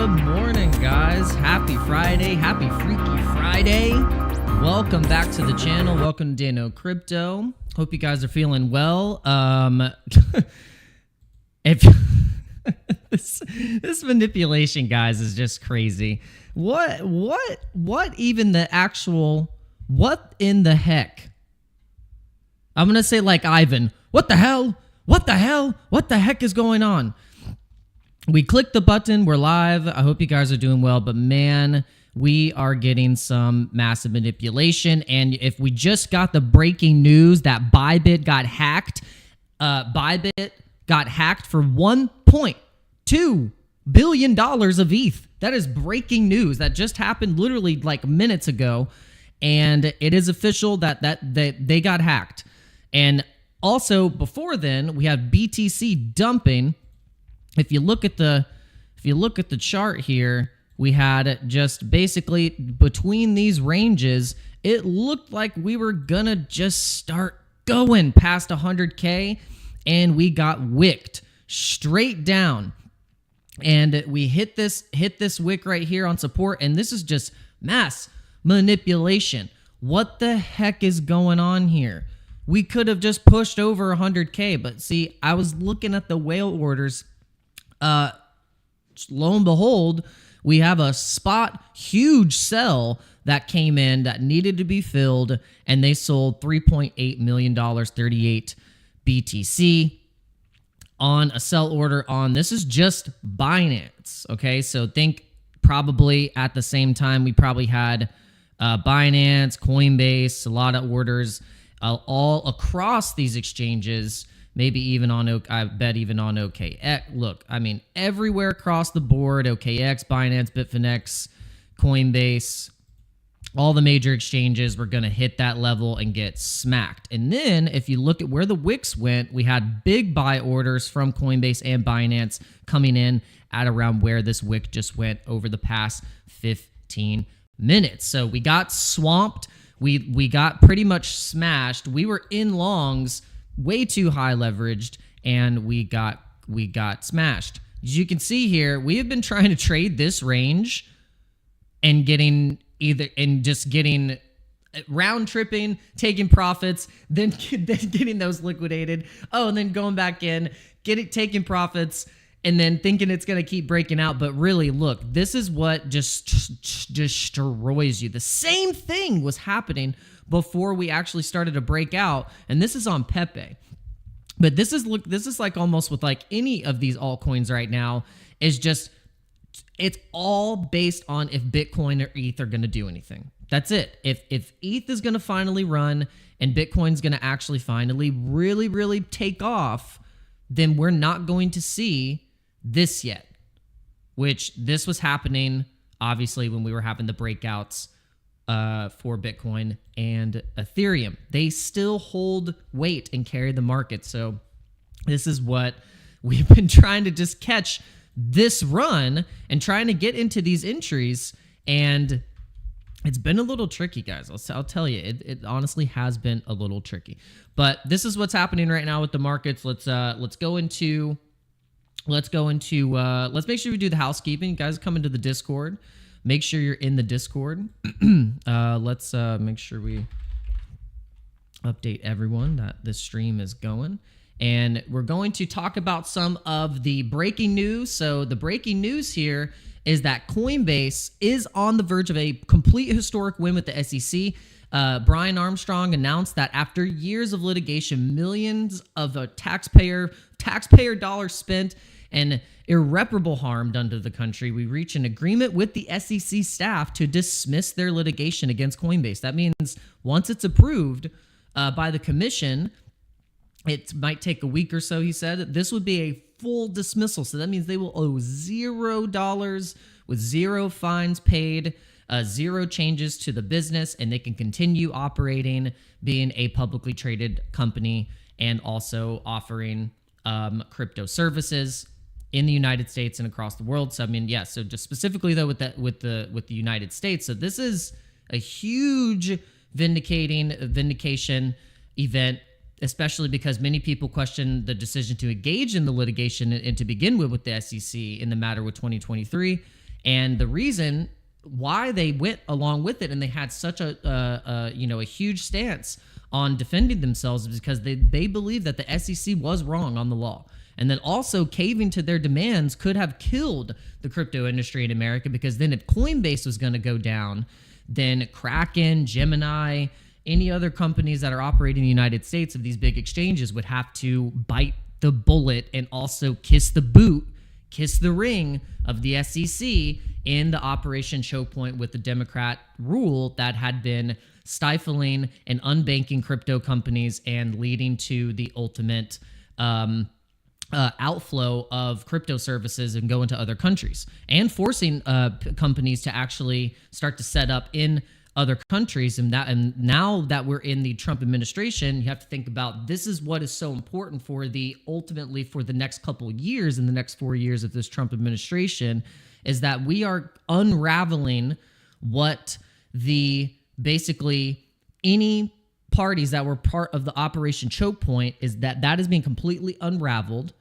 Good morning, guys. Happy Friday. Happy Freaky Friday. Welcome back to the channel. Welcome to Dano Crypto. Hope you guys are feeling well. If this manipulation, guys, is just crazy. What even the actual, what in the heck? I'm going to say like Ivan, what the hell? What the hell? What the heck is going on? We clicked the button. We're live. I hope you guys are doing well, but man, we are getting some massive manipulation. And if we just got the breaking news that ByBit got hacked, ByBit got hacked for $1.2 billion of ETH. That is breaking news. That just happened literally like minutes ago. And it is official that they got hacked. And also before then, we have BTC dumping. If you look at the chart here, we had just basically between these ranges, it looked like we were gonna just start going past 100K, and we got wicked straight down. And we hit this wick right here on support, and this is just mass manipulation. What the heck is going on here? We could have just pushed over 100K, but see, I was looking at the whale orders. Lo and behold, we have a spot huge sell that came in that needed to be filled, and they sold $3.8 million, 38 BTC on a sell order on, this is just Binance, okay? So think probably at the same time, we probably had Binance, Coinbase, a lot of orders all across these exchanges. Maybe even on, I bet even on OKX. Look, I mean, everywhere across the board, OKX, Binance, PHEMEX, Coinbase, all the major exchanges were going to hit that level and get smacked. And then if you look at where the wicks went, we had big buy orders from Coinbase and Binance coming in at around where this wick just went over the past 15 minutes. So we got swamped. We got pretty much smashed. We were in longs, way too high leveraged, and we got smashed. As you can see here, we have been trying to trade this range and getting round tripping, taking profits, then getting those liquidated. Oh, and then going back in, taking profits, and then thinking it's going to keep breaking out. But really, look, this is what just destroys you. The same thing was happening before we actually started to break out, and this is on Pepe. But this is like almost with like any of these altcoins right now, is just, it's all based on if Bitcoin or ETH are going to do anything. That's it. If ETH is going to finally run and Bitcoin's going to actually finally really take off, then we're not going to see this yet, which this was happening obviously when we were having the breakouts for Bitcoin and Ethereum. They still hold weight and carry the market. So this is what we've been trying to just catch this run and trying to get into these entries. And it's been a little tricky, guys. I'll tell you, it honestly has been a little tricky. But this is what's happening right now with the markets. Let's make sure we do the housekeeping. You guys come into the Discord. Make sure you're in the Discord. Let's make sure we update everyone that this stream is going. And we're going to talk about some of the breaking news. So the breaking news here is that Coinbase is on the verge of a complete historic win with the SEC. Brian Armstrong announced that after years of litigation, millions of taxpayer dollars spent, and irreparable harm done to the country, we reach an agreement with the SEC staff to dismiss their litigation against Coinbase. That means once it's approved by the commission, it might take a week or so, he said. This would be a full dismissal. So that means they will owe $0 with zero fines paid, zero changes to the business, and they can continue operating, being a publicly traded company, and also offering crypto services in the United States and across the world. So I mean, yeah. So just specifically though with the United States. So this is a huge vindication event, especially because many people question the decision to engage in the litigation and to begin with the SEC in the matter with 2023. And the reason why they went along with it and they had such a huge stance on defending themselves is because they believe that the SEC was wrong on the law. And then also caving to their demands could have killed the crypto industry in America, because then if Coinbase was going to go down, then Kraken, Gemini, any other companies that are operating in the United States of these big exchanges would have to bite the bullet and also kiss the ring of the SEC in the Operation Choke Point with the Democrat rule that had been stifling and unbanking crypto companies and leading to the ultimate outflow of crypto services and go into other countries, and forcing companies to actually start to set up in other countries. And now that we're in the Trump administration, you have to think about, this is what is so important for ultimately for the next couple of years, in the next 4 years of this Trump administration, is that we are unraveling what basically any parties that were part of the Operation Choke Point is that is being completely unraveled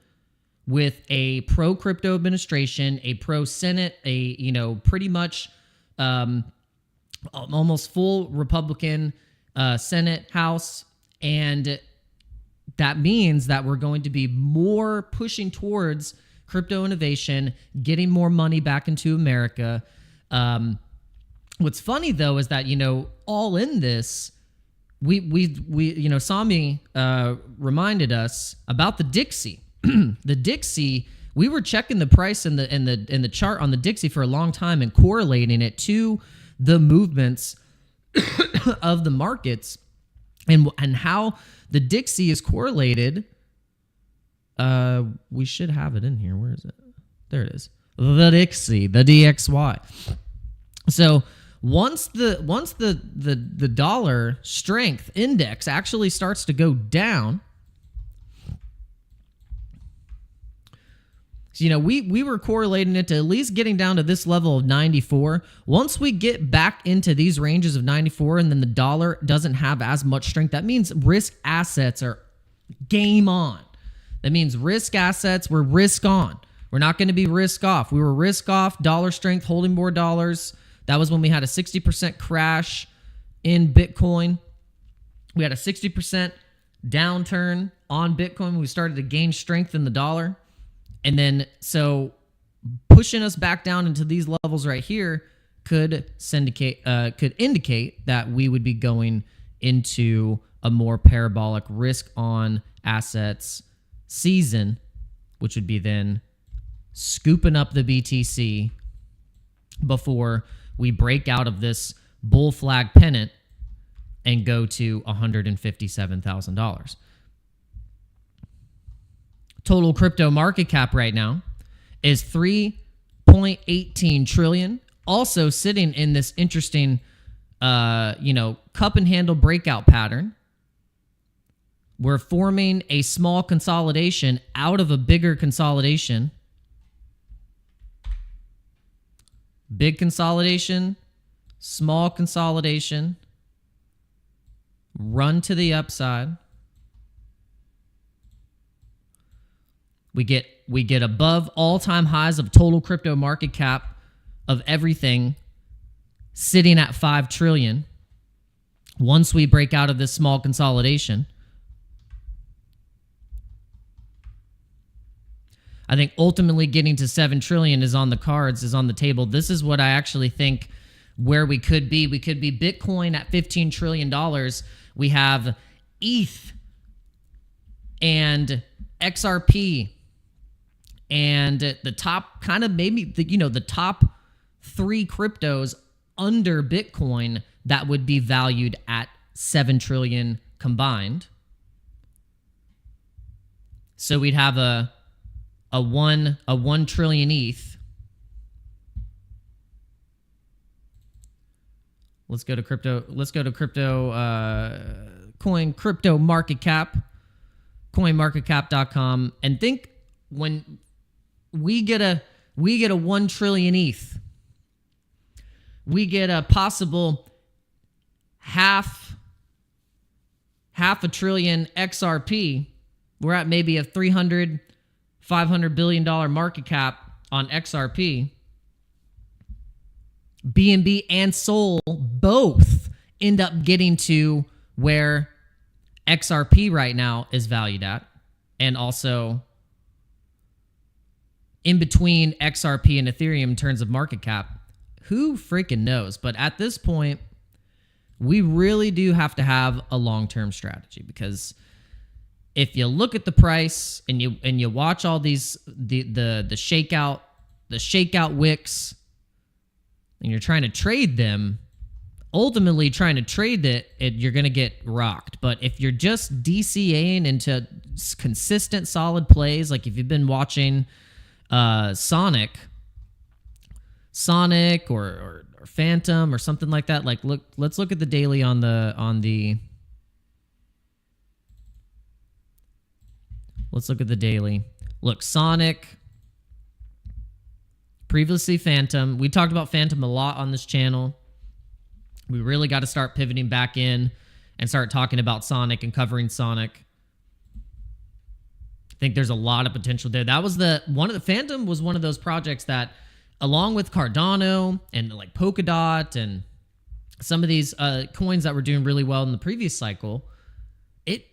with a pro-crypto administration, a pro-Senate, pretty much almost full Republican Senate, House, and that means that we're going to be more pushing towards crypto innovation, getting more money back into America. What's funny though is that all in this, we Sami reminded us about the Dixie. The Dixie, we were checking the price in the chart on the Dixie for a long time and correlating it to the movements of the markets, and how the Dixie is correlated. We should have it in here. Where is it? There it is. The Dixie, the DXY. So once the dollar strength index actually starts to go down, so, we were correlating it to at least getting down to this level of 94. Once we get back into these ranges of 94 and then the dollar doesn't have as much strength, that means risk assets are game on. That means risk assets, we're risk on. We're not going to be risk off. We were risk off, dollar strength, holding more dollars. That was when we had a 60% crash in Bitcoin. We had a 60% downturn on Bitcoin. We started to gain strength in the dollar. And then, so pushing us back down into these levels right here could indicate that we would be going into a more parabolic risk on assets season, which would be then scooping up the BTC before we break out of this bull flag pennant and go to $157,000. Total crypto market cap right now is 3.18 trillion. Also sitting in this interesting, cup and handle breakout pattern. We're forming a small consolidation out of a bigger consolidation. Big consolidation, small consolidation, run to the upside. We get above all-time highs of total crypto market cap of everything, sitting at 5 trillion. Once we break out of this small consolidation, I think ultimately getting to 7 trillion is on the cards, is on the table. This is what I actually think where we could be. We could be Bitcoin at $15 trillion. We have ETH and XRP and the top kind of maybe the top 3 cryptos under Bitcoin that would be valued at 7 trillion combined. So we'd have a 1 trillion ETH. Let's go to crypto crypto market cap, coinmarketcap.com, and think when we get a 1 trillion ETH, we get a possible half a trillion XRP. We're at maybe a $500 billion market cap on XRP. BNB and Sol both end up getting to where XRP right now is valued at, and also in between XRP and Ethereum in terms of market cap. Who freaking knows? But at this point, we really do have to have a long-term strategy, because if you look at the price and you watch all these the shakeout wicks, and you're trying to trade them, ultimately trying to trade it, you're going to get rocked. But if you're just DCAing into consistent solid plays, like if you've been watching Sonic or Phantom or something like that, like let's look at the daily on the let's look at the daily. Look, Sonic, previously Phantom. We talked about Phantom a lot on this channel. We really got to start pivoting back in and start talking about Sonic and covering Sonic. I think there's a lot of potential there. That was Phantom was one of those projects that, along with Cardano and like Polkadot and some of these coins that were doing really well in the previous cycle, it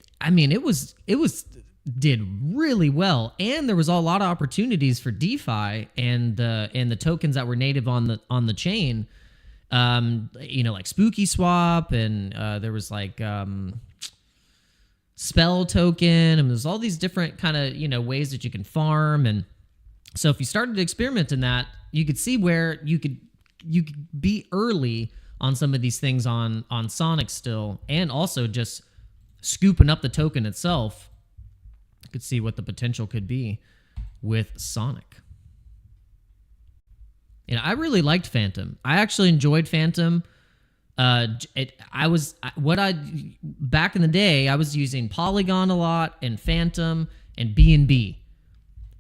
did really well, and there was a lot of opportunities for DeFi and the tokens that were native on the chain. Like Spooky Swap, and there was like Spell Token, and there's all these different kind of ways that you can farm. And so if you started to experiment in that, you could see where you could be early on some of these things on Sonic still, and also just scooping up the token itself. You could see what the potential could be with Sonic. I really liked Phantom. I actually enjoyed Phantom. Back in the day, I was using Polygon a lot, and Phantom and BNB.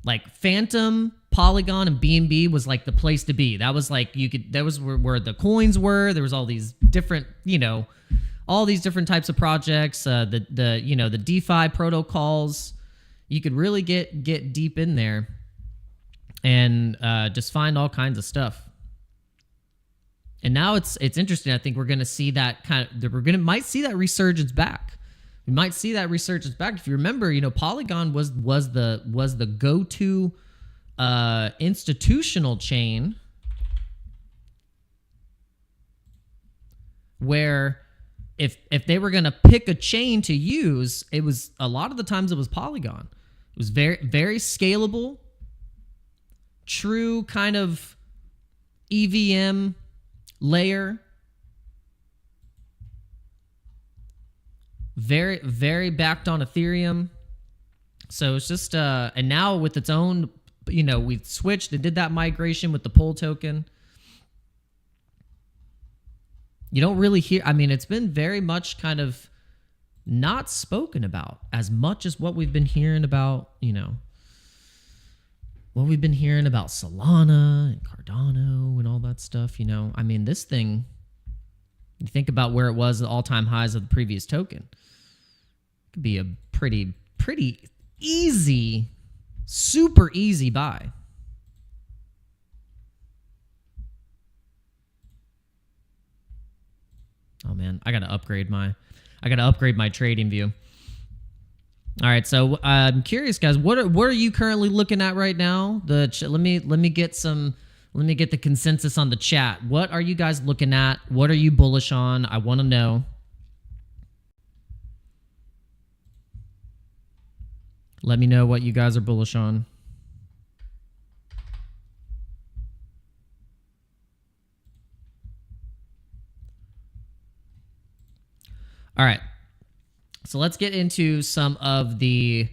Like Phantom, Polygon, and BNB was like the place to be. That was like that was where the coins were. There was all these different, all these different types of projects. The DeFi protocols. You could really get deep in there and just find all kinds of stuff. And now it's interesting. I think we're going to see that might see that resurgence back. We might see that resurgence back. If you remember, Polygon was the go-to institutional chain where if they were going to pick a chain to use, it was a lot of the times it was Polygon. It was very, very scalable, true kind of EVM layer. Very, very backed on Ethereum. So it's just, and now with its own, we've switched and did that migration with the Pol token. You don't really hear, it's been very much kind of not spoken about as much as what we've been hearing about, what we've been hearing about Solana and Cardano and all that stuff. This thing, you think about where it was at all-time highs of the previous token, it could be a pretty easy, super easy buy. Oh man, I gotta upgrade my trading view. All right, so I'm curious, guys. What are you currently looking at right now? Let me get the consensus on the chat. What are you guys looking at? What are you bullish on? I want to know. Let me know what you guys are bullish on. All right. So let's get into some of the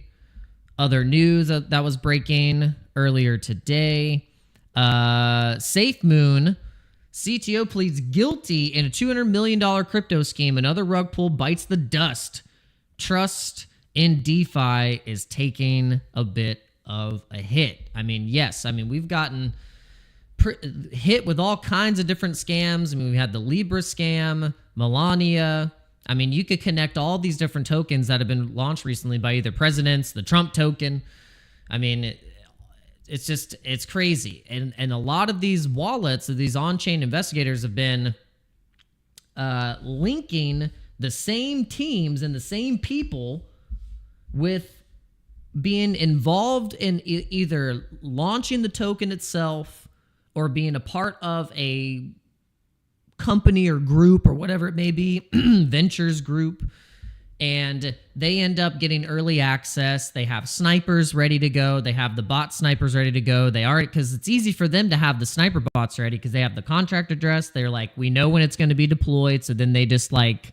other news that was breaking earlier today. SafeMoon CTO pleads guilty in a $200 million crypto scheme. Another rug pull bites the dust. Trust in DeFi is taking a bit of a hit. Yes. We've gotten hit with all kinds of different scams. We had the Libra scam, Melania. You could connect all these different tokens that have been launched recently by either presidents, the Trump token. it's crazy. And a lot of these wallets, these on-chain investigators have been linking the same teams and the same people with being involved in either launching the token itself or being a part of a company or group or whatever it may be, ventures group. And they end up getting early access. They have snipers ready to go. They have the bot snipers ready to go. They are, because it's easy for them to have the sniper bots ready because they have the contract address. They're like, we know when it's going to be deployed. So then they just like,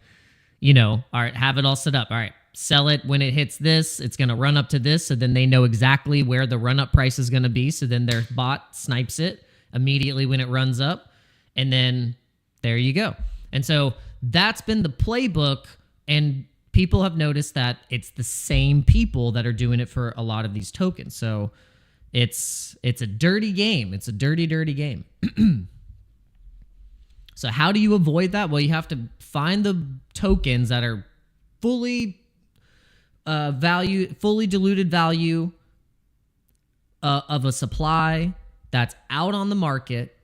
all right, have it all set up. All right, sell it when it hits this. It's going to run up to this. So then they know exactly where the run up price is going to be. So then their bot snipes it immediately when it runs up. And then there you go. And so that's been the playbook. And people have noticed that it's the same people that are doing it for a lot of these tokens. So it's a dirty game. It's a dirty, dirty game. So how do you avoid that? Well, you have to find the tokens that are fully diluted value of a supply that's out on the market.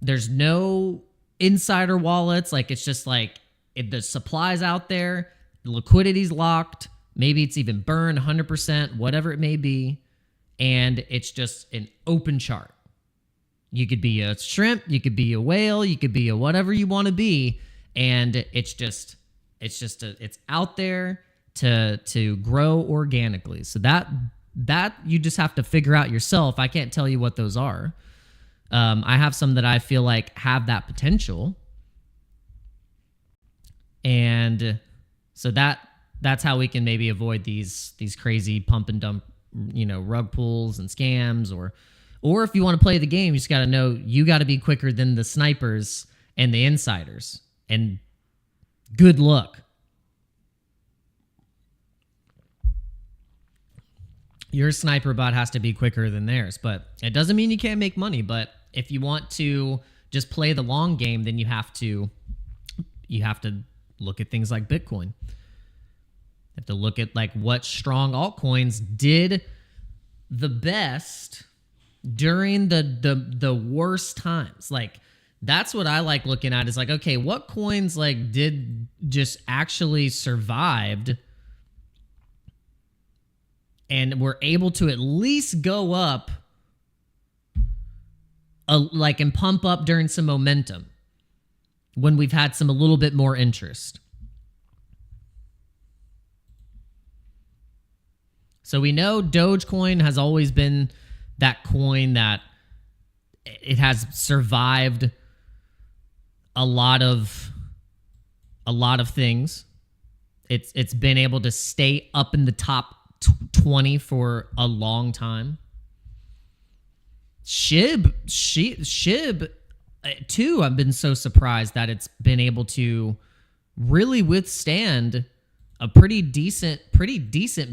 There's no insider wallets. Like, it's just like if the supply's out there, the liquidity's locked, maybe it's even burned 100%, whatever it may be, and it's just an open chart. You could be a shrimp, you could be a whale, you could be a whatever you want to be, and it's out there to grow organically. So that you just have to figure out yourself. I can't tell you what those are. I have some that I feel like have that potential, and so that's how we can maybe avoid these crazy pump and dump, rug pulls and scams, or if you want to play the game, you just got to know you got to be quicker than the snipers and the insiders. And good luck. Your sniper bot has to be quicker than theirs, but it doesn't mean you can't make money. But if you want to just play the long game, then you have to look at things like Bitcoin. You have to look at like what strong altcoins did the best during the worst times. Like, that's what I like looking at, is like, okay, what coins like did just actually survived and were able to at least go up and pump up during some momentum when we've had a little bit more interest. So we know Dogecoin has always been that coin that it has survived a lot of things. It's been able to stay up in the top 20 for a long time. SHIB too, I've been so surprised that it's been able to really withstand a pretty decent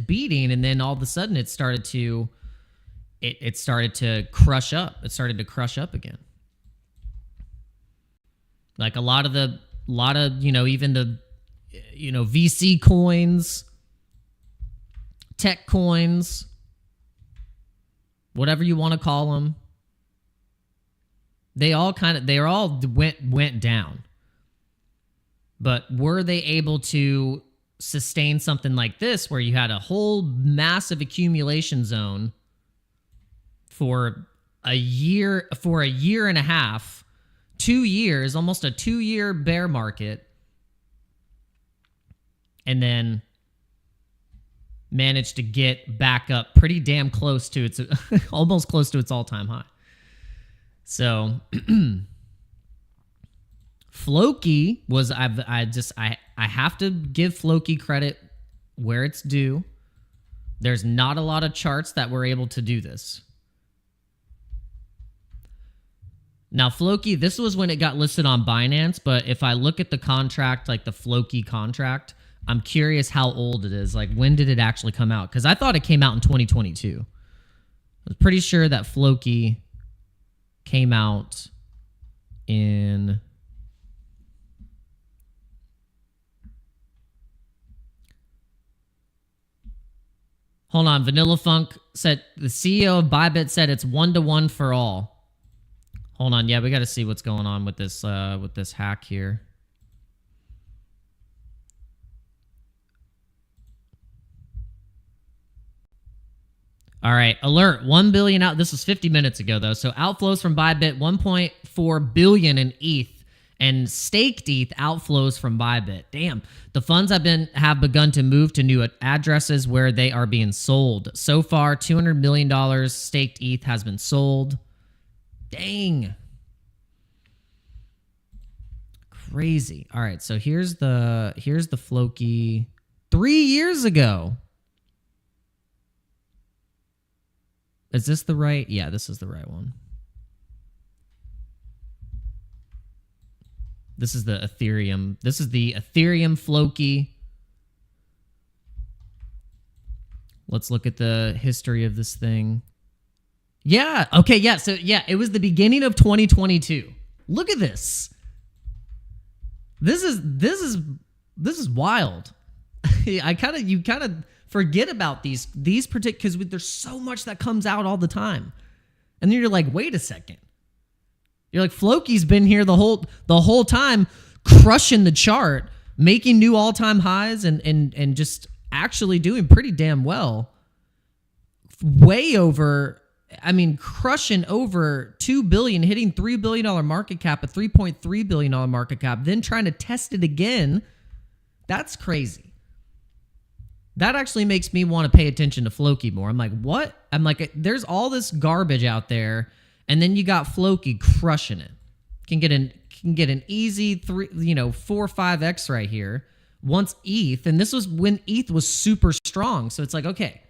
beating, and then all of a sudden it started to crush up. It started to crush up again. Like a lot of even the VC coins, tech coins, whatever you want to call them, they all went down. But were they able to sustain something like this, where you had a whole massive accumulation zone for a year and a half, 2 years, almost a 2-year bear market, and then managed to get back up pretty damn close to its almost close to its all-time high. So Floki was, I have to give Floki credit where it's due. There's not a lot of charts that were able to do this. Now, Floki, this was when it got listed on Binance, but if I look at the contract, like the Floki contract, I'm curious how old it is. Like, when did it actually come out? Because I thought it came out in 2022. I was pretty sure that Floki came out in... Hold on. Vanilla Funk said, the CEO of Bybit said it's 1-to-1 for all. Hold on. Yeah, we got to see what's going on with this hack here. All right, alert, 1 billion out. This was 50 minutes ago, though. So outflows from Bybit, 1.4 billion in ETH, and staked ETH outflows from Bybit. Damn, the funds have begun to move to new addresses where they are being sold. So far, $200 million staked ETH has been sold. Dang. Crazy. All right, so here's the Floki 3 years ago. Is this the right? Yeah, this is the right one. This is the Ethereum. This is the Ethereum Floki. Let's look at the history of this thing. Yeah. Okay. Yeah. So yeah, it was the beginning of 2022. Look at this. This is wild. You kind of forget about these particular, because there's so much that comes out all the time, and then you're like, wait a second. You're like, Floki's been here the whole time, crushing the chart, making new all-time highs, and just actually doing pretty damn well. Way over, I mean, crushing over 2 billion, hitting $3 billion market cap, a $3.3 billion market cap, then trying to test it again. That's crazy. That actually makes me want to pay attention to Floki more. I'm like, what? I'm like, there's all this garbage out there, and then you got Floki crushing it. Can get an easy 4 or 5x right here. Once ETH, and this was when ETH was super strong. So it's like, okay,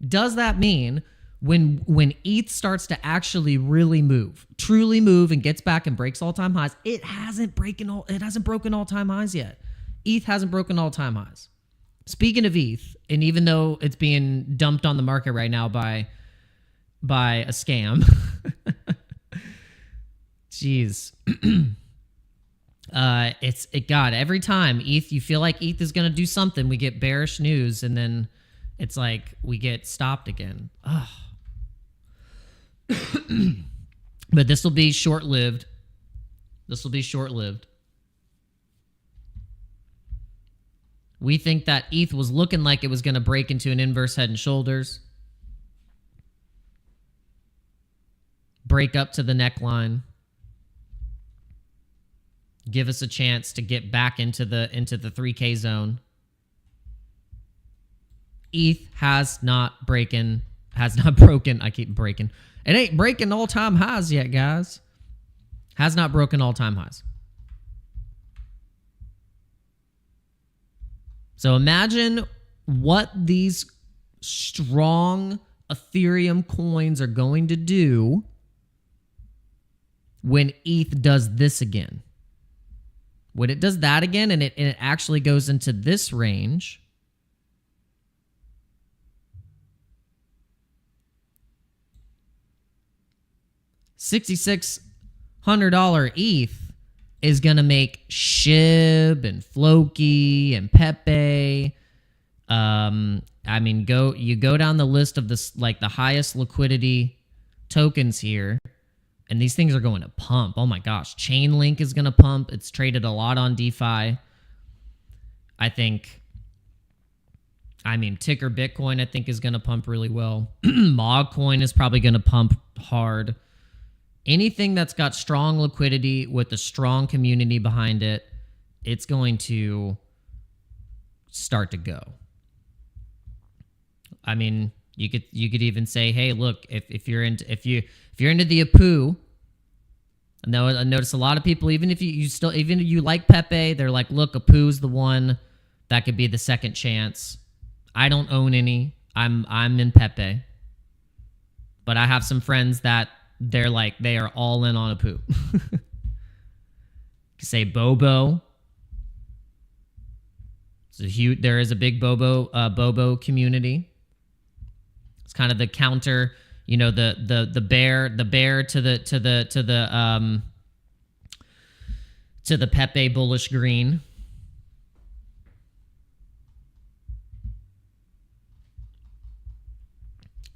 does that mean when ETH starts to actually really move, truly move, and gets back and breaks all-time highs, it hasn't broken all-time highs yet. ETH hasn't broken all-time highs. Speaking of ETH, and even though it's being dumped on the market right now by a scam, jeez, God, every time ETH, you feel like ETH is gonna do something, we get bearish news, and then it's like we get stopped again. Ugh. But this will be short-lived. We think that ETH was looking like it was going to break into an inverse head and shoulders, break up to the neckline, give us a chance to get back into the 3K zone. ETH has not broken. I keep breaking. It ain't breaking all-time highs yet, guys. Has not broken all-time highs. So imagine what these strong Ethereum coins are going to do when ETH does this again. When it does that again, and it actually goes into this range, $6,600 ETH is going to make SHIB and Floki and Pepe. I mean, you go down the list of this, like the highest liquidity tokens here, and these things are going to pump. Oh my gosh. Chainlink is going to pump. It's traded a lot on DeFi. I think, Ticker Bitcoin, I think, is going to pump really well. Mogcoin is probably going to pump hard. Anything that's got strong liquidity with a strong community behind it, it's going to start to go. I mean, you could even say, hey, look, if you're into the Apu, I notice a lot of people, even if you like Pepe, they're like, look, Apu's the one that could be the second chance. I don't own any. I'm in Pepe, but I have some friends that they are all in on Apu. Say Bobo. There is a big Bobo community. It's kind of the counter, the bear to the Pepe bullish green.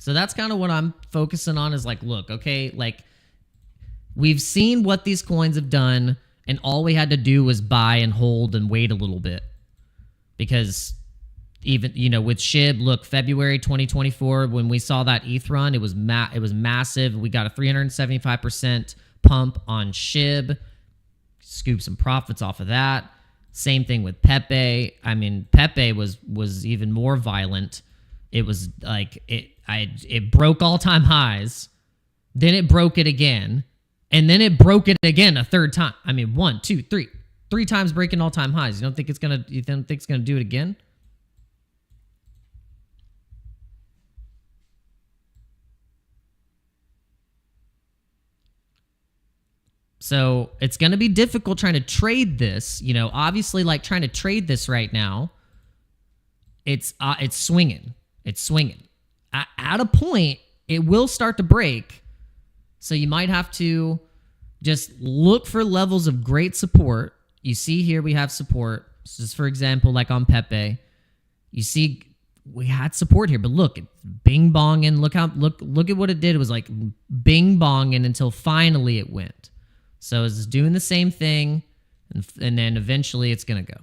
So that's kind of what I'm focusing on is like, look, okay, like we've seen what these coins have done, and all we had to do was buy and hold and wait a little bit. Because even, you know, with SHIB, look, February 2024, when we saw that ETH run, it was massive. We got a 375% pump on SHIB, scooped some profits off of that. Same thing with Pepe. I mean, Pepe was even more violent. It was like it broke all-time highs, then it broke it again, and then it broke it again a third time. I mean, 1, 2, 3, 3 times breaking all-time highs. You don't think it's gonna do it again? So it's going to be difficult trying to trade this. You know, obviously, like trying to trade this right now, it's swinging. It's swinging. At a point, it will start to break. So you might have to just look for levels of great support. You see here we have support. Just for example, like on Pepe, you see we had support here, but look, it's bing bonging. Look at what it did. It was like bing bonging until finally it went. So it's doing the same thing, and then eventually it's gonna go.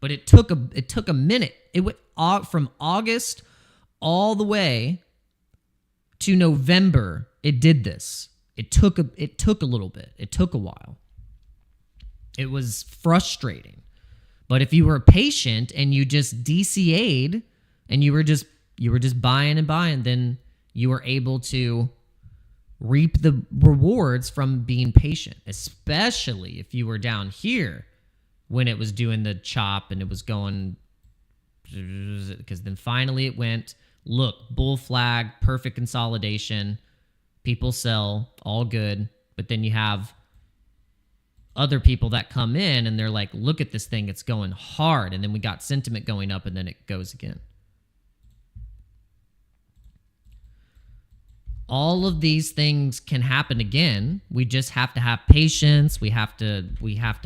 But it took a minute. It went from August all the way to November. It did this. It took a little bit. It took a while. It was frustrating. But if you were patient and you just DCA'd and you were just buying and buying, then you were able to reap the rewards from being patient, especially if you were down here when it was doing the chop and it was going, because then finally it went, look, bull flag, perfect consolidation, people sell, all good. But then you have other people that come in and they're like, look at this thing, it's going hard. And then we got sentiment going up and then it goes again. All of these things can happen again. We just have to have patience. We have to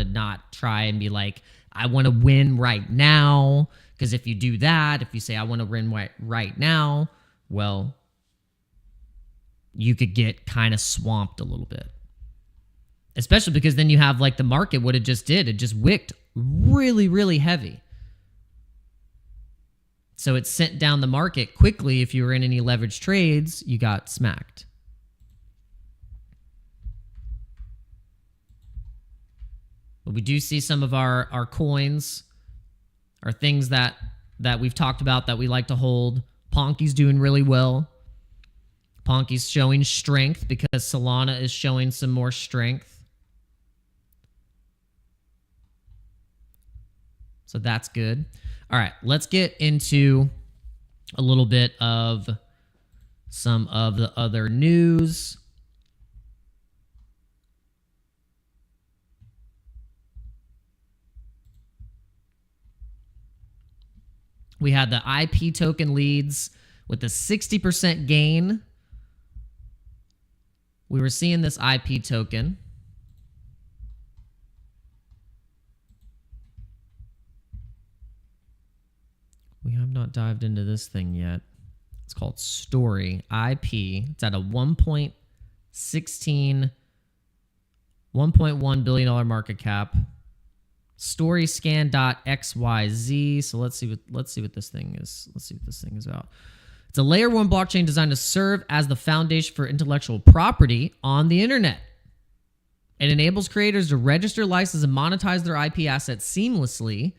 not try and be like, I want to win right now. Because if you do that, if you say, I want to win right now, well, you could get kind of swamped a little bit. Especially because then you have like the market, what it just did. It just wicked really, really heavy. So it sent down the market quickly. If you were in any leveraged trades, you got smacked. But we do see some of our coins, our things that we've talked about that we like to hold. Ponky's doing really well. Ponky's showing strength because Solana is showing some more strength. So that's good. All right, let's get into a little bit of some of the other news. We had the IP token leads with a 60% gain. We were seeing this IP token. We have not dived into this thing yet. It's called Story IP. It's at a $1.1 billion market cap. Storyscan.xyz. So let's see what this thing is. Let's see what this thing is about. It's a layer 1 blockchain designed to serve as the foundation for intellectual property on the internet. It enables creators to register, license, and monetize their IP assets seamlessly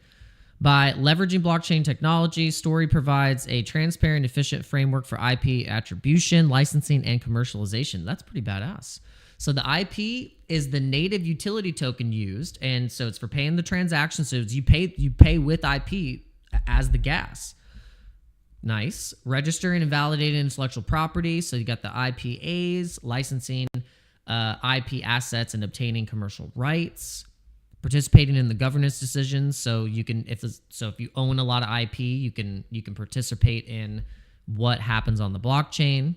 by leveraging blockchain technology. Story provides a transparent, efficient framework for IP attribution, licensing, and commercialization. That's pretty badass. So the IP is the native utility token used, and so it's for paying the transaction. So you pay with IP as the gas. Nice. Registering and validating intellectual property. So you got the IPAs, licensing IP assets, and obtaining commercial rights. Participating in the governance decisions. So you can, if you own a lot of IP, you can participate in what happens on the blockchain.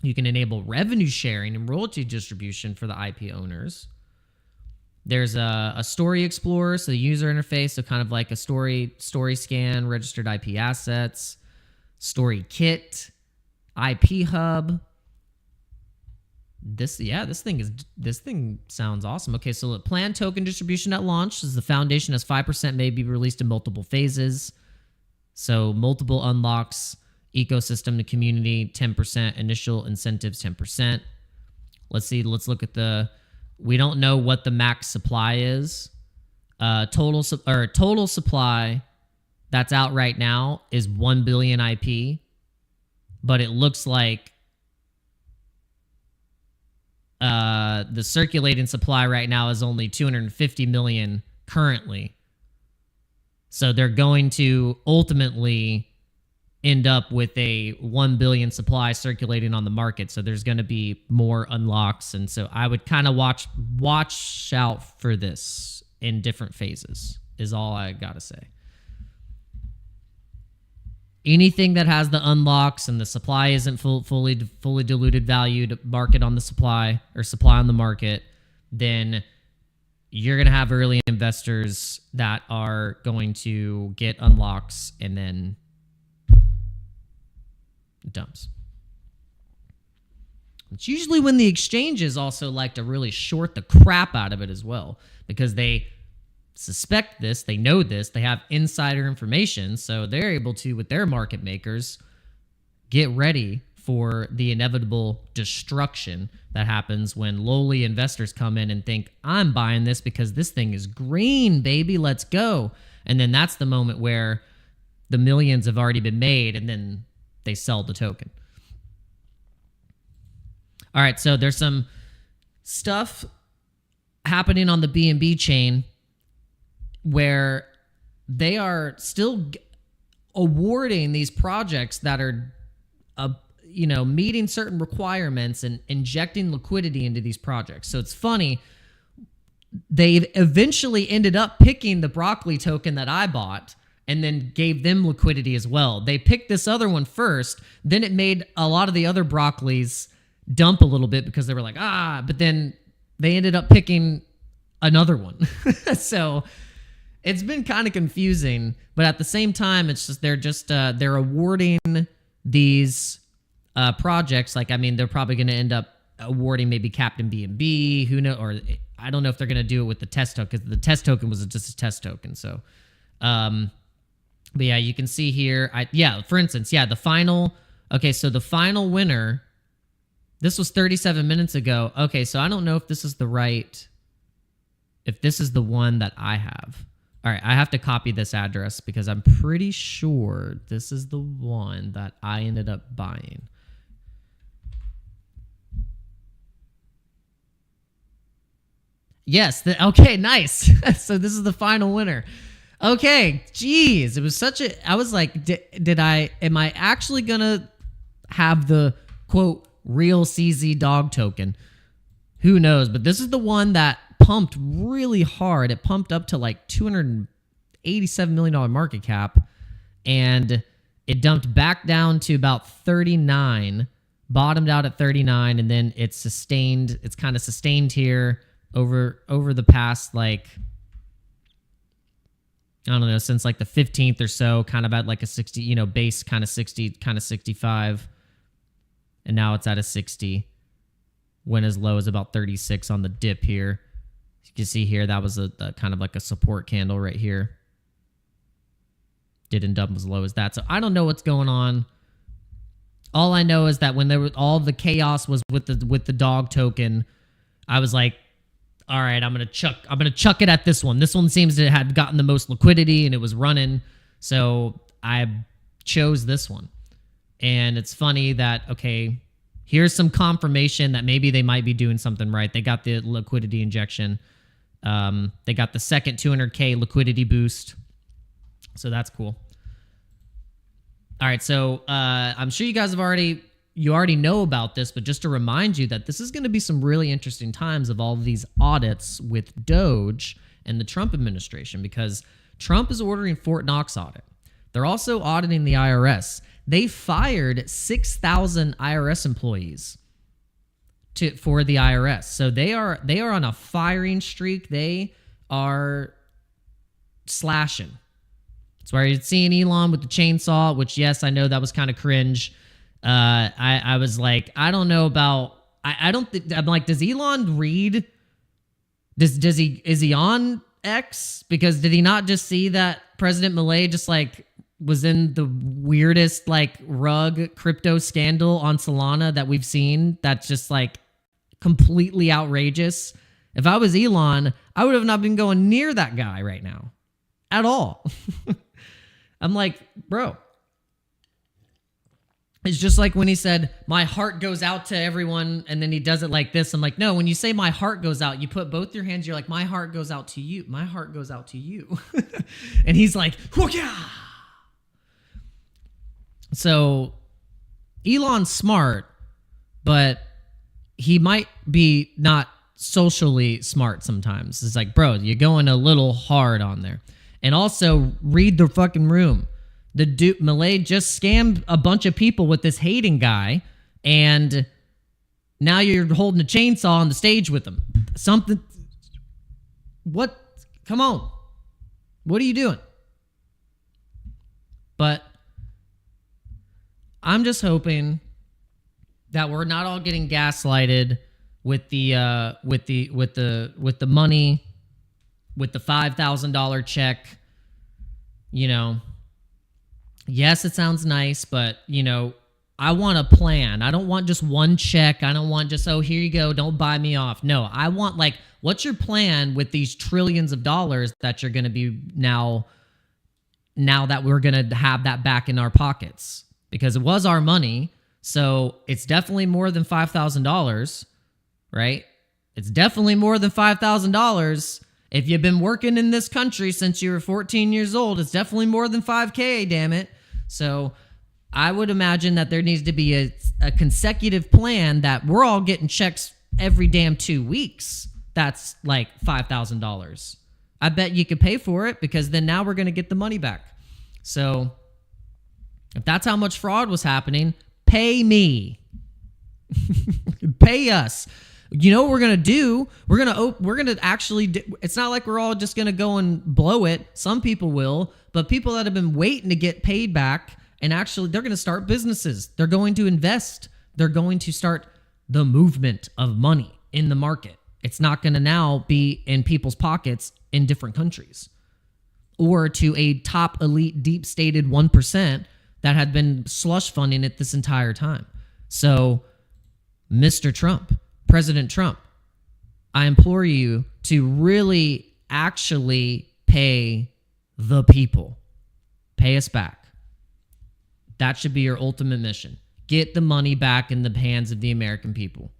You can enable revenue sharing and royalty distribution for the IP owners. There's a story explorer, so the user interface, so kind of like a story scan, registered IP assets. Story Kit, IP Hub. This thing sounds awesome. Okay, so planned token distribution at launch is the foundation as 5% may be released in multiple phases. So multiple unlocks, ecosystem to community, 10%, initial incentives, 10%. Let's see, let's look at we don't know what the max supply is. Total supply that's out right now is 1 billion IP, but it looks like the circulating supply right now is only 250 million currently. So they're going to ultimately end up with a 1 billion supply circulating on the market. So there's going to be more unlocks. And so I would kind of watch out for this in different phases is all I got to say. Anything that has the unlocks and the supply isn't fully diluted value to market on the supply or supply on the market, then you're going to have early investors that are going to get unlocks and then dumps. It's usually when the exchanges also like to really short the crap out of it as well, because they suspect this, they know this, they have insider information, so they're able to, with their market makers, get ready for the inevitable destruction that happens when lowly investors come in and think, I'm buying this because this thing is green, baby, let's go. And then that's the moment where the millions have already been made and then they sell the token. All right, so there's some stuff happening on the BNB chain where they are still awarding these projects that are, meeting certain requirements and injecting liquidity into these projects. So it's funny, they eventually ended up picking the broccoli token that I bought and then gave them liquidity as well. They picked this other one first, then it made a lot of the other broccolis dump a little bit because they were like, but then they ended up picking another one. So it's been kind of confusing, but at the same time, it's just they're awarding these projects. Like, I mean, they're probably going to end up awarding maybe Captain BNB. Who knows? Or I don't know if they're going to do it with the test token, because the test token was just a test token. So, but yeah, you can see here. For instance, the final. Okay, so the final winner. This was 37 minutes ago. Okay, so I don't know if this is the one that I have. All right, I have to copy this address because I'm pretty sure this is the one that I ended up buying. Yes, okay, nice. So this is the final winner. Okay, geez, it was I was like, am I actually gonna have the, quote, real CZ dog token? Who knows? But this is the one that pumped really hard. It pumped up to like $287 million market cap, and it dumped back down to about 39, bottomed out at 39, and then it's sustained. It's kind of sustained here over the past, like, I don't know, since like the 15th or so, kind of at like a 60, base kind of 60, kind of 65, and now it's at a 60. Went as low as about 36 on the dip here. You can see here, that was a kind of like a support candle right here. Didn't dump as low as that. So I don't know what's going on. All I know is that when all the chaos was with the dog token, I was like, all right, I'm gonna chuck it at this one. This one seems to have gotten the most liquidity and it was running. So I chose this one. And it's funny that, okay, here's some confirmation that maybe they might be doing something right. They got the liquidity injection. They got the second 200K liquidity boost. So that's cool. All right, so I'm sure you guys already know about this, but just to remind you that this is going to be some really interesting times of all of these audits with Doge and the Trump administration, because Trump is ordering Fort Knox audit. They're also auditing the IRS. They fired 6,000 IRS employees for the IRS. So they are on a firing streak. They are slashing. It's where you're seeing Elon with the chainsaw, which, yes, I know that was kind of cringe. I was like, I don't know about, I don't think, I'm like, does Elon read? Is he on X? Because did he not just see that President Milei just like was in the weirdest like rug crypto scandal on Solana that we've seen? That's just like completely outrageous. If I was Elon, I would have not been going near that guy right now at all. I'm like, bro. It's just like when he said, my heart goes out to everyone, and then he does it like this. I'm like, no, when you say my heart goes out, you put both your hands, you're like, my heart goes out to you. My heart goes out to you. And he's like, whoa-yeah. So Elon's smart, but he might be not socially smart sometimes. It's like, bro, you're going a little hard on there. And also, read the fucking room. The dude, Milei just scammed a bunch of people with this hating guy, and now you're holding a chainsaw on the stage with him. Something. What? Come on. What are you doing? But I'm just hoping that we're not all getting gaslighted with the money, with the $5,000 check. You know, yes, it sounds nice, but you know, I want a plan. I don't want just one check. I don't want just, oh, here you go, don't buy me off. No, I want like, what's your plan with these trillions of dollars that you're going to be now that we're going to have that back in our pockets? Because it was our money, so it's definitely more than $5,000, right? It's definitely more than $5,000. If you've been working in this country since you were 14 years old, it's definitely more than 5K, damn it. So I would imagine that there needs to be a consecutive plan that we're all getting checks every damn 2 weeks. That's like $5,000. I bet you could pay for it, because then now we're going to get the money back. So if that's how much fraud was happening, pay me. Pay us. You know what we're going to do? We're going to actually it's not like we're all just going to go and blow it. Some people will, but people that have been waiting to get paid back, and actually they're going to start businesses. They're going to invest. They're going to start the movement of money in the market. It's not going to now be in people's pockets in different countries, or to a top elite deep stated 1% that had been slush funding it this entire time. So, Mr. Trump, President Trump, I implore you to really actually pay the people. Pay us back. That should be your ultimate mission. Get the money back in the hands of the American people.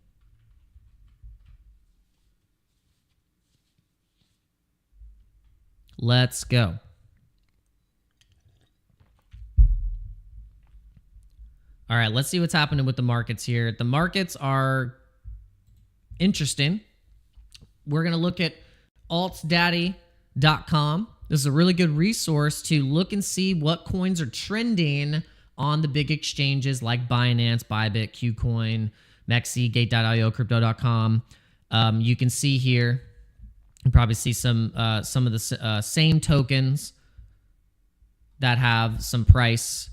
Let's go. All right, let's see what's happening with the markets here. The markets are interesting. We're going to look at altsdaddy.com. This is a really good resource to look and see what coins are trending on the big exchanges like Binance, Bybit, KuCoin, Mexi, Gate.io, Crypto.com. You can see here, you probably see some of the same tokens that have some price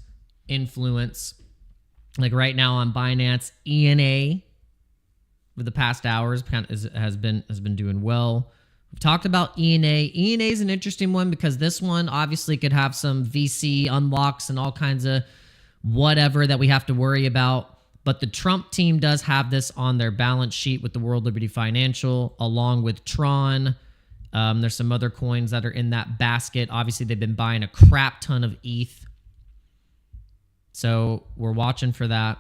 influence. Like right now on Binance, ENA for the past hours has been doing well. We've talked about ENA. ENA is an interesting one because this one obviously could have some VC unlocks and all kinds of whatever that we have to worry about. But the Trump team does have this on their balance sheet with the World Liberty Financial, along with Tron. There's some other coins that are in that basket. Obviously, they've been buying a crap ton of ETH. So we're watching for that.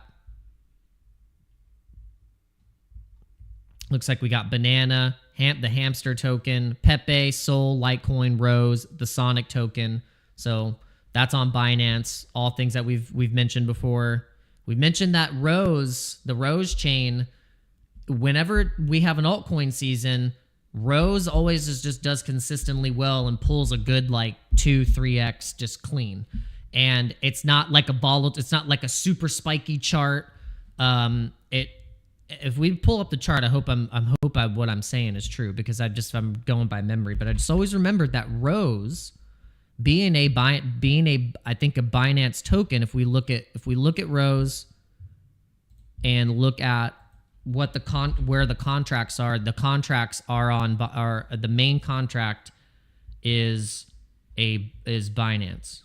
Looks like we got Banana, the Hamster token, Pepe, Sol, Litecoin, Rose, the Sonic token. So that's on Binance. All things that we've mentioned before. We mentioned that Rose, the Rose chain. Whenever we have an altcoin season, Rose always just does consistently well and pulls a good like 2-3x just clean. And it's not like a volatile, it's not like a super spiky chart. If we pull up the chart, I hope what I'm saying is true, because I'm going by memory. But I just always remembered that Rose, I think a Binance token, if we look at rows and look at what where the contracts are the main contract is Binance.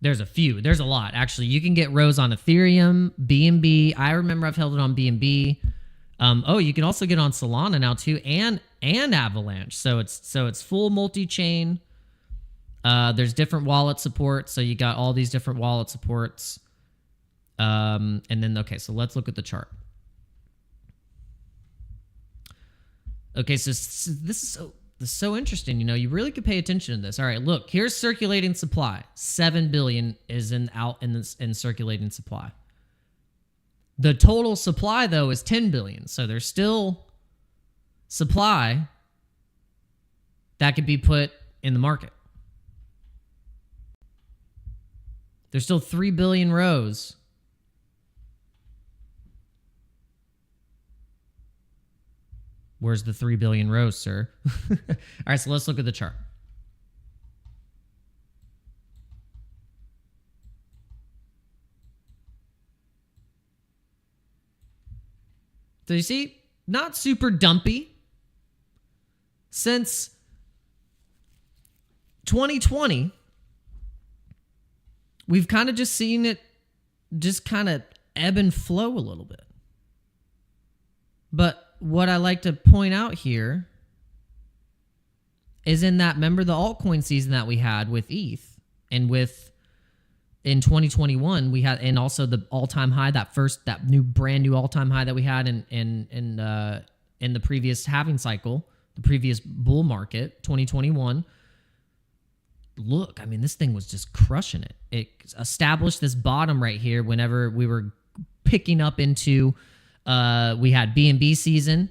There's a lot actually. You can get rows on Ethereum, BNB. I remember I've held it on BNB. You can also get on Solana now too, and Avalanche. So it's full multi-chain. There's different wallet support, so you got all these different wallet supports. And then so let's look at the chart. Okay, so this is so interesting. You really could pay attention to this. All right, look, here's circulating supply. 7 billion is in circulating supply. The total supply though is 10 billion. So there's still supply that could be put in the market. There's still 3 billion rows. Where's the 3 billion rows, sir? All right, so let's look at the chart. So you see, not super dumpy. Since 2020, we've kind of just seen it just kind of ebb and flow a little bit. But what I like to point out here is remember the altcoin season that we had with ETH and in 2021 we had, and also the all-time high, that brand new all-time high that we had in the previous halving cycle, the previous bull market, 2021. Look, I mean, this thing was just crushing it. It established this bottom right here whenever we were picking up into we had BNB season,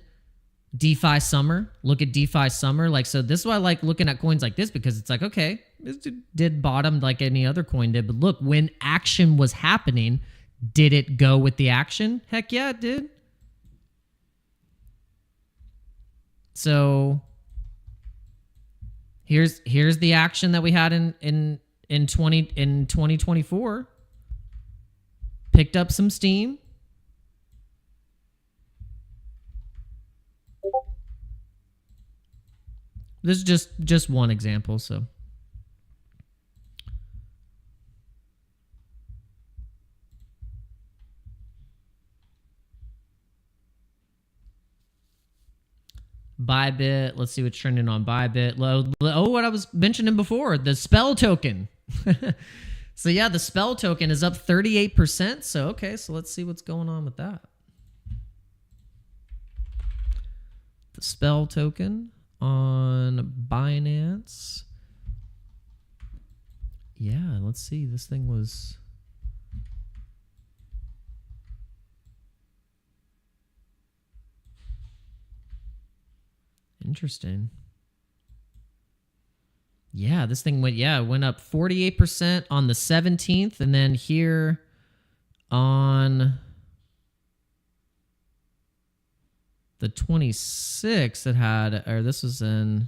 DeFi summer. Look at DeFi summer. So this is why I like looking at coins like this, because it's like, okay, this did bottom like any other coin did. But look, when action was happening, did it go with the action? Heck yeah, it did. So here's the action that we had in 2024. Picked up some steam. This is just one example, so. Bybit, let's see what's trending on Bybit. What I was mentioning before, the spell token. So yeah, the spell token is up 38%. So okay, so let's see what's going on with that. The spell token on Binance. Yeah, let's see. This thing was... interesting. Yeah, this thing went up 48% on the 17th, and then here on the 26th, it had, or this was in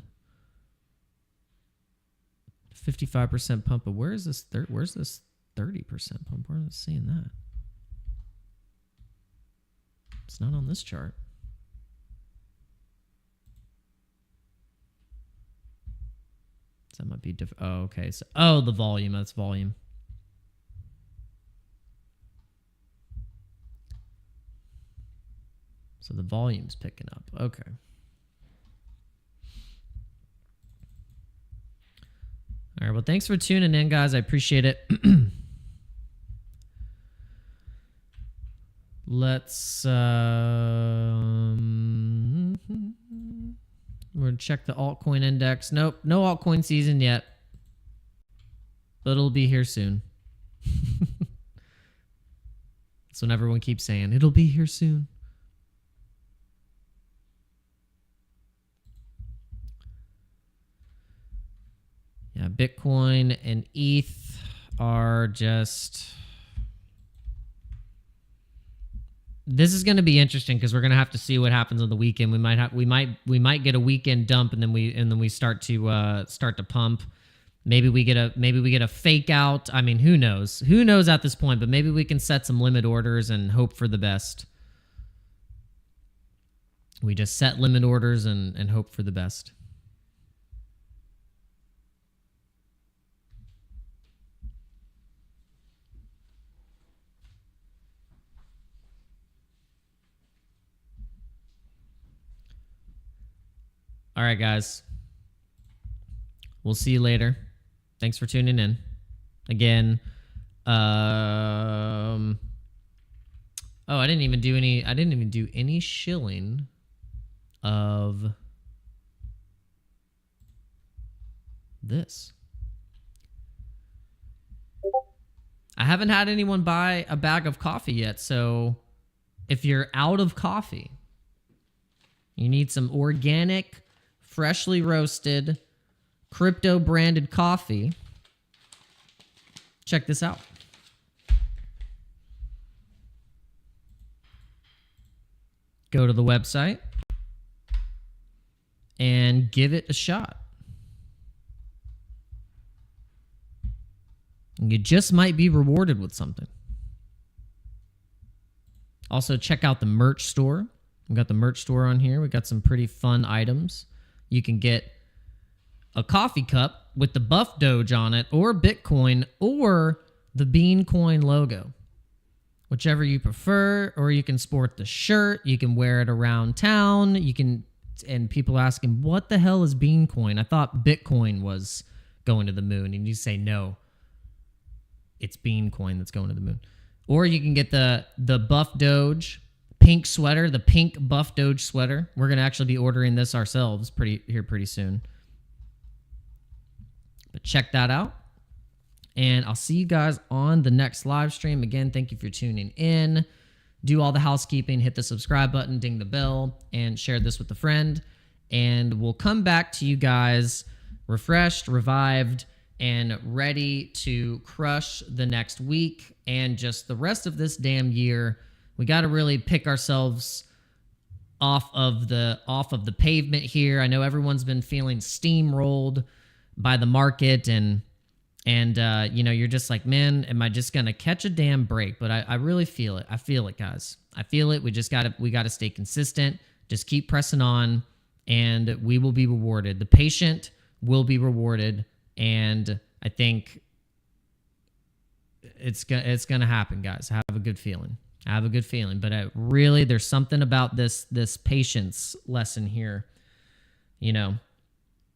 55% pump. But where's this 30% pump? Where am I seeing that? It's not on this chart. So that might be different. Oh, okay. So, the volume. That's volume. So the volume's picking up. Okay. All right. Well, thanks for tuning in, guys. I appreciate it. Let's we're going to check the altcoin index. Nope, no altcoin season yet. But it'll be here soon. That's what everyone keeps saying. It'll be here soon. Yeah, Bitcoin and ETH are just... this is going to be interesting because we're going to have to see what happens on the weekend. We might get a weekend dump and then we start to pump. Maybe we get a fake out. I mean, who knows? Who knows at this point? But maybe we can set some limit orders and hope for the best. We just set limit orders and hope for the best. All right, guys. We'll see you later. Thanks for tuning in. Again, I didn't even do any shilling of this. I haven't had anyone buy a bag of coffee yet, so if you're out of coffee, you need some organic, freshly roasted, crypto branded coffee, check this out. Go to the website and give it a shot. You just might be rewarded with something. Also, check out the merch store. We've got the merch store on here. We've got some pretty fun items. You can get a coffee cup with the Buff Doge on it, or Bitcoin, or the Bean Coin logo. Whichever you prefer, or you can sport the shirt. You can wear it around town. You can, and people asking, what the hell is Bean Coin? I thought Bitcoin was going to the moon. And you say, no, it's Bean Coin that's going to the moon. Or you can get the Buff Doge pink sweater, the pink Buff Doge sweater. We're going to actually be ordering this ourselves pretty soon. But check that out. And I'll see you guys on the next live stream. Again, thank you for tuning in. Do all the housekeeping, hit the subscribe button, ding the bell, and share this with a friend. And we'll come back to you guys refreshed, revived, and ready to crush the next week and just the rest of this damn year. We got to really pick ourselves off of the pavement here. I know everyone's been feeling steamrolled by the market, and you're just like, man, am I just gonna catch a damn break? But I really feel it. I feel it, guys. I feel it. We gotta stay consistent. Just keep pressing on, and we will be rewarded. The patient will be rewarded, and I think it's gonna happen, guys. Have a good feeling. But really, there's something about this patience lesson here.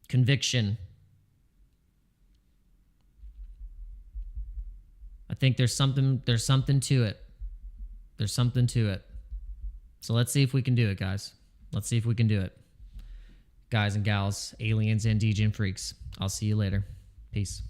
Conviction. I think there's something to it. There's something to it. So let's see if we can do it, guys. Let's see if we can do it. Guys and gals, aliens and DJ freaks. I'll see you later. Peace.